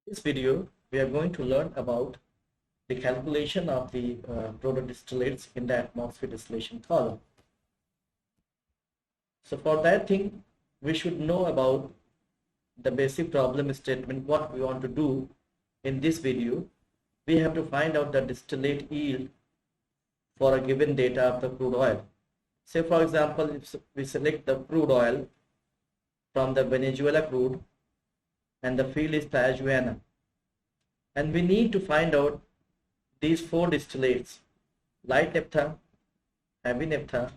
This video, we are going to learn about the calculation of the product distillates in the atmosphere distillation column. So for that thing, we should know about the basic problem statement, what we want to do in this video. We have to find out the distillate yield for a given data of the crude oil. Say for example, if we select the crude oil from the Venezuela crude and the field is Tijuana, and we need to find out these four distillates: light naphtha, heavy naphtha,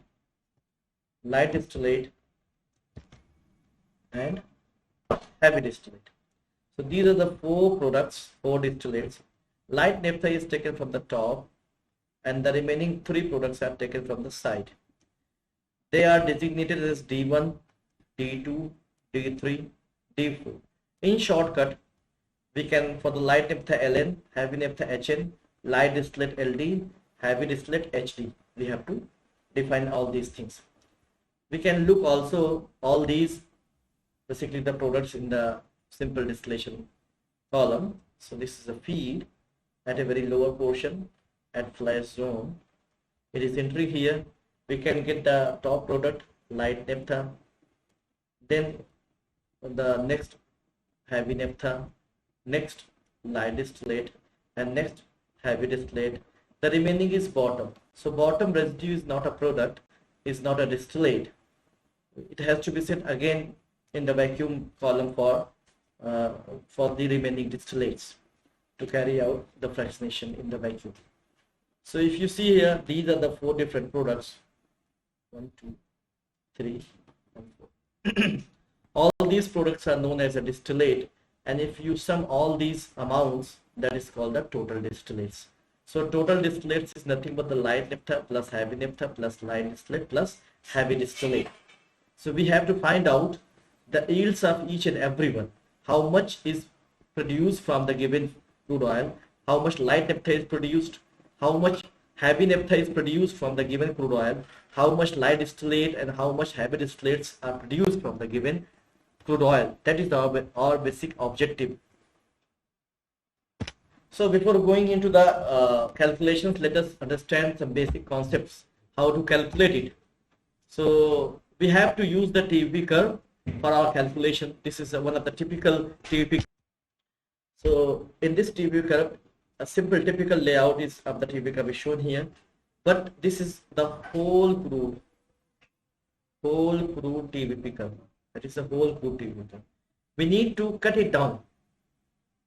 light distillate, and heavy distillate. So these are the four products, four distillates. Light naphtha is taken from the top and the remaining three products are taken from the side. They are designated as D1, D2, D3, D4. In shortcut, we can, for the light naphtha LN, heavy naphtha HN, light distillate LD, heavy distillate HD. We have to define all these things. We can look also all these, basically the products in the simple distillation column. So this is a feed at a very lower portion at flash zone. It is entry here. We can get the top product, light naphtha, then the next heavy naphtha, next light distillate, and next heavy distillate. The remaining is bottom. So bottom residue is not a product, is not a distillate. It has to be set again in the vacuum column for the remaining distillates to carry out the fractionation in the vacuum. So if you see here, these are the four different products. 1, 2, 3, and 4. All these products are known as a distillate, and if you sum all these amounts, that is called the total distillates. So total distillates is nothing but the light naphtha plus heavy naphtha plus light distillate plus heavy distillate. So we have to find out the yields of each and every one. How much is produced from the given crude oil, how much light naphtha is produced, how much heavy naphtha is produced from the given crude oil, how much light distillate and how much heavy distillates are produced from the given crude oil. That is our basic objective. So before going into the calculations, let us understand some basic concepts, how to calculate it. So we have to use the TVP curve for our calculation. This is one of the typical TVP. So in this TVP curve, a simple typical layout is of the TVP curve is shown here, but this is the whole crude TVP curve. That is the whole crude TVP curve. We need to cut it down.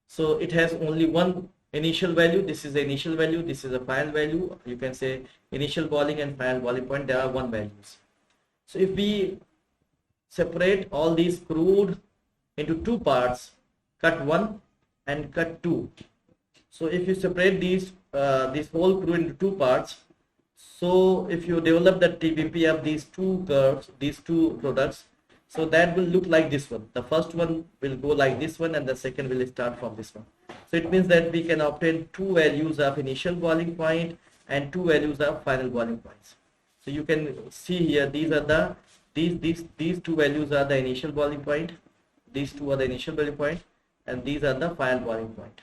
So it has only one initial value. This is the initial value. This is a final value. You can say initial boiling and final boiling point. There are one values. So if we separate all these crude into two parts, cut 1 and cut 2. So if you separate these this whole crude into two parts, so if you develop the TVP of these two curves, these two products, so that will look like this one. The first one will go like this one and the second will start from this one. So it means that we can obtain two values of initial boiling point and two values of final boiling points. So you can see here, these are the these two values are the initial boiling point, these two are the initial boiling point, and these are the final boiling point.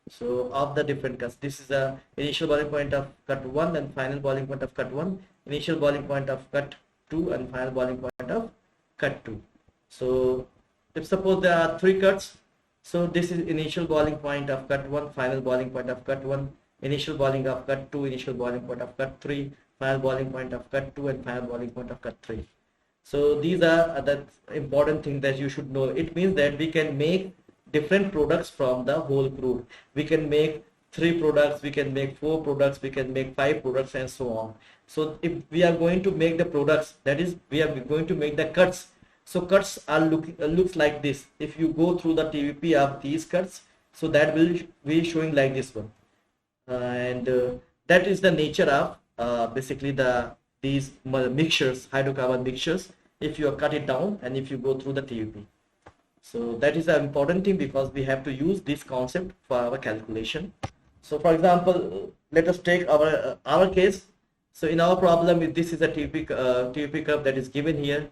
So of the different cuts, this is the initial boiling point of cut 1 and final boiling point of cut 1, initial boiling point of cut 2 and final boiling point of cut 2. So if suppose there are three cuts, so this is initial boiling point of cut 1, final boiling point of cut 1, initial boiling of cut 2, initial boiling point of cut 3, final boiling point of cut 2, and final boiling point of cut 3. So these are the important things that you should know. It means that we can make different products from the whole crude. We can make 3 products, we can make 4 products, we can make 5 products, and so on. So if we are going to make the products, that is, we are going to make the cuts. So cuts are looks like this. If you go through the TVP of these cuts, so that will be showing like this one, and that is the nature of basically these mixtures, hydrocarbon mixtures, if you cut it down and if you go through the TVP. So that is an important thing because we have to use this concept for our calculation. So for example, let us take our case. So in our problem, this is a TVP curve that is given here.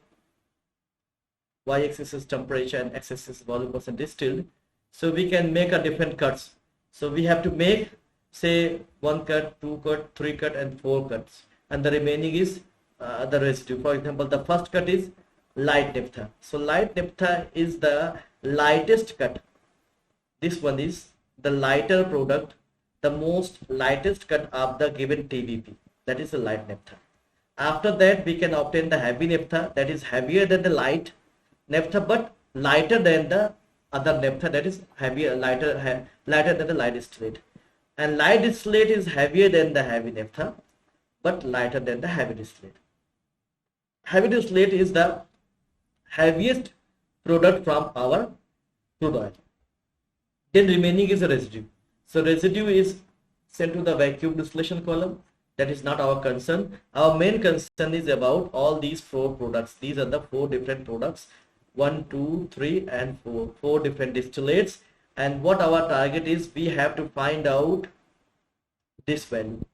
Y-axis is temperature and x-axis is volume percent distilled. So we can make a different cuts. So we have to make, say, 1 cut, 2 cut, 3 cut, and 4 cuts, and the remaining is the residue. For example, the first cut is light naphtha. So light naphtha is the lightest cut. This one is the lighter product, the most lightest cut of the given TVP. That is the light naphtha. After that, we can obtain the heavy naphtha, that is heavier than the light naphtha but lighter than the other naphtha, that is heavier, lighter than the light distillate. And light distillate is heavier than the heavy naphtha but lighter than the heavy distillate. Heavy distillate is the heaviest product from our crude oil. Then remaining is a residue. So residue is sent to the vacuum distillation column. That is not our concern. Our main concern is about all these 4 products. These are the 4 different products, 1, 2, 3 and 4 different distillates. And what our target is, we have to find out this value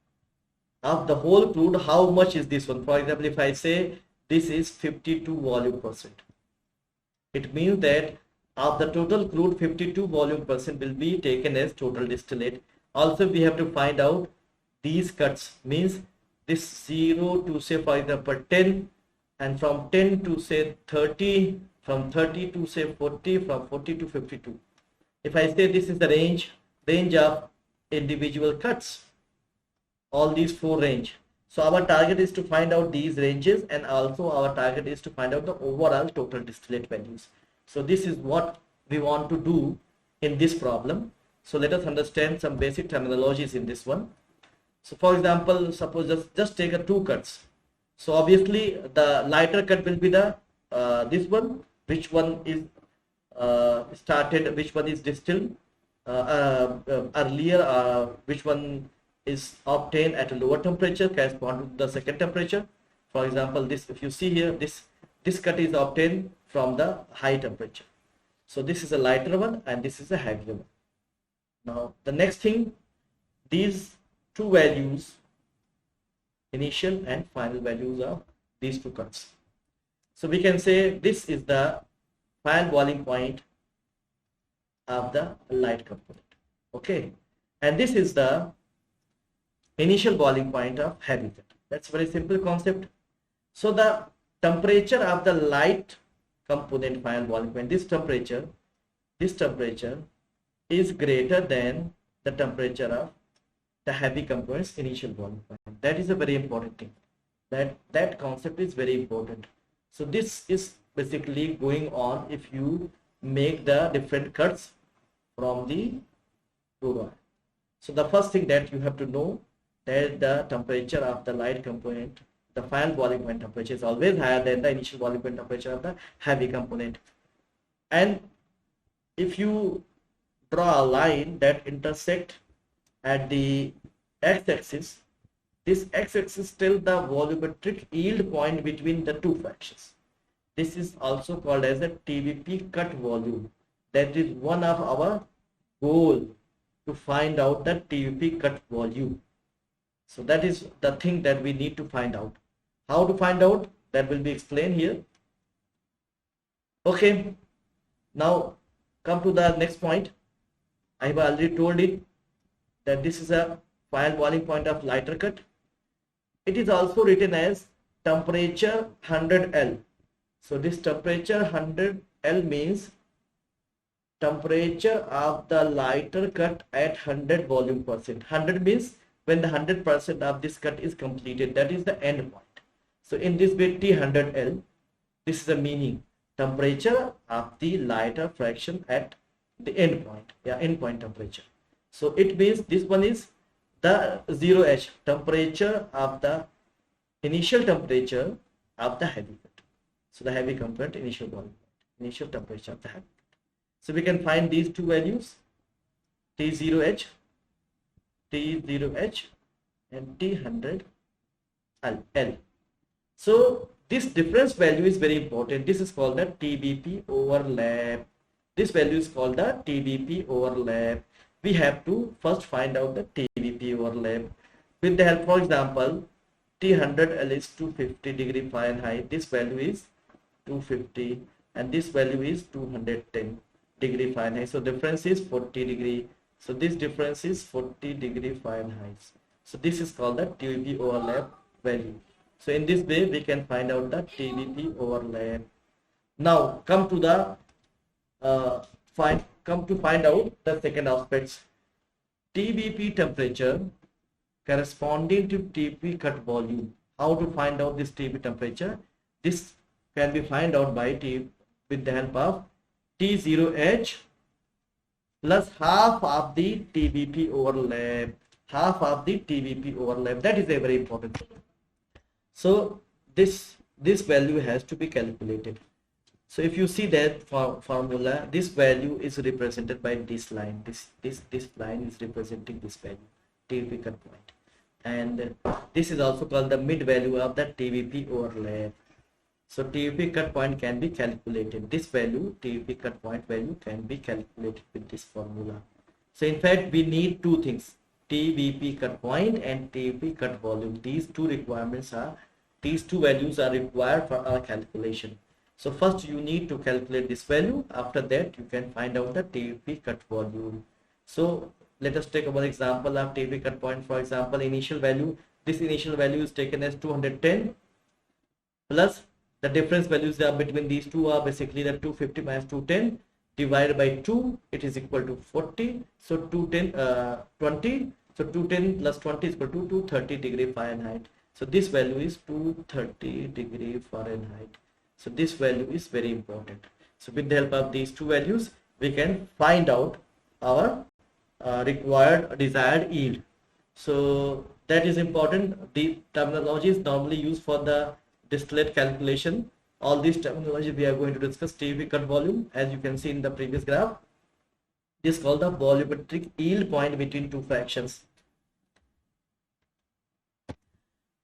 of the whole crude. How much is this one? For example, if I say this is 52 volume percent, it means that of the total crude, 52 volume percent will be taken as total distillate. Also, we have to find out these cuts, means this 0 to, say, for example, 10, and from 10 to, say, 30, from 30 to, say, 40, from 40 to 52. If I say this is the range of individual cuts, all these 4 range. So our target is to find out these ranges, and also our target is to find out the overall total distillate values. So this is what we want to do in this problem. So let us understand some basic terminologies in this one. So for example, suppose just take a 2 cuts. So obviously the lighter cut will be the this one, which one is started, which one is distilled earlier, which one is obtained at a lower temperature corresponding to the second temperature. For example, this, if you see here, this cut is obtained from the high temperature. So this is a lighter one and this is a heavier one. Now the next thing, these 2 values, initial and final values of these 2 cuts. So we can say this is the final boiling point of the light component. Okay, and this is the initial boiling point of heavy cut. That's very simple concept. So the temperature of the light component final boiling point, this temperature is greater than the temperature of the heavy component's initial boiling point. That is a very important thing. That concept is very important. So this is basically going on if you make the different cuts from the crude oil. So the first thing that you have to know, that the temperature of the light component, the final boiling point temperature, is always higher than the initial boiling point temperature of the heavy component. And if you draw a line that intersect at the x-axis, this x-axis tells the volumetric yield point between the 2 fractions. This is also called as a TVP cut volume. That is one of our goal, to find out the TVP cut volume. So that is the thing that we need to find out. How to find out, that will be explained here. Okay, now come to the next point. I have already told it that this is a final boiling point of lighter cut. It is also written as temperature 100 L. So this temperature 100 L means temperature of the lighter cut at 100 volume percent. 100 means when the 100% of this cut is completed, that is the end point. So in this way, T100L, this is the meaning, temperature of the lighter fraction at the end point, end point temperature. So it means this one is the 0H, temperature of the initial temperature of the heavy cut. So the heavy component, initial boiling point, initial temperature of the heavy cut. So we can find these 2 values, T0H and T100L. So this difference value is very important. This is called the TBP overlap. This value is called the TBP overlap. We have to first find out the TBP overlap with the help, for example, T100L is 250 degree Fahrenheit. This value is 250 and this value is 210. degree Fahrenheit. So difference is 40 degree. So this difference is 40 degree Fahrenheit. So this is called the TVP overlap value. So in this way we can find out the TVP overlap. Now come to the find out the second aspects. TVP temperature corresponding to TVP cut volume. How to find out this TVP temperature? This can be find out by with the help of T0H plus half of the TVP overlap. Half of the TVP overlap. That is a very important. So this value has to be calculated. So if you see that formula, this value is represented by this line. This line is representing this value, TVP cut point, and this is also called the mid value of the TVP overlap. So TVP cut point can be calculated. This value, TVP cut point value, can be calculated with this formula. So in fact, we need two things: TVP cut point and TVP cut volume. These two values are required for our calculation. So first you need to calculate this value. After that you can find out the TVP cut volume. So let us take one example of TVP cut point. For example, initial value. This initial value is taken as 210 plus the difference values are between these two are basically the 250 minus 210 divided by 2. It is equal to 40. So 20. So 210 plus 20 is equal to 230 degree Fahrenheit. So this value is 230 degree Fahrenheit. So this value is very important. So with the help of these two values, we can find out our required desired yield. So that is important. The terminology is normally used for the distillate calculation. All these terminology we are going to discuss. TVP cut volume, as you can see in the previous graph, is called the volumetric yield point between two fractions.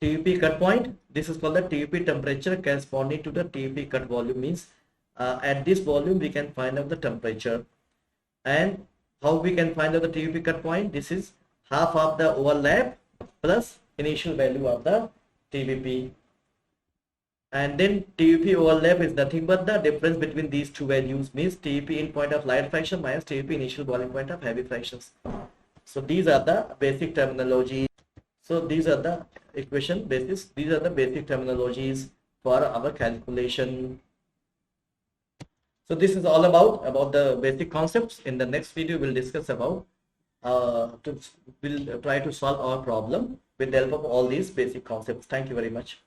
TVP cut point, this is called the TVP temperature corresponding to the TVP cut volume. Means at this volume we can find out the temperature. And how we can find out the TVP cut point? This is half of the overlap plus initial value of the TVP. And then TVP overlap is nothing but the difference between these two values, means TVP in point of light fraction minus TVP initial boiling point of heavy fractions. So these are the basic terminology. So these are the equation basis. These are the basic terminologies for our calculation. So this is all about the basic concepts. In the next video, we'll discuss about we'll try to solve our problem with the help of all these basic concepts. Thank you very much.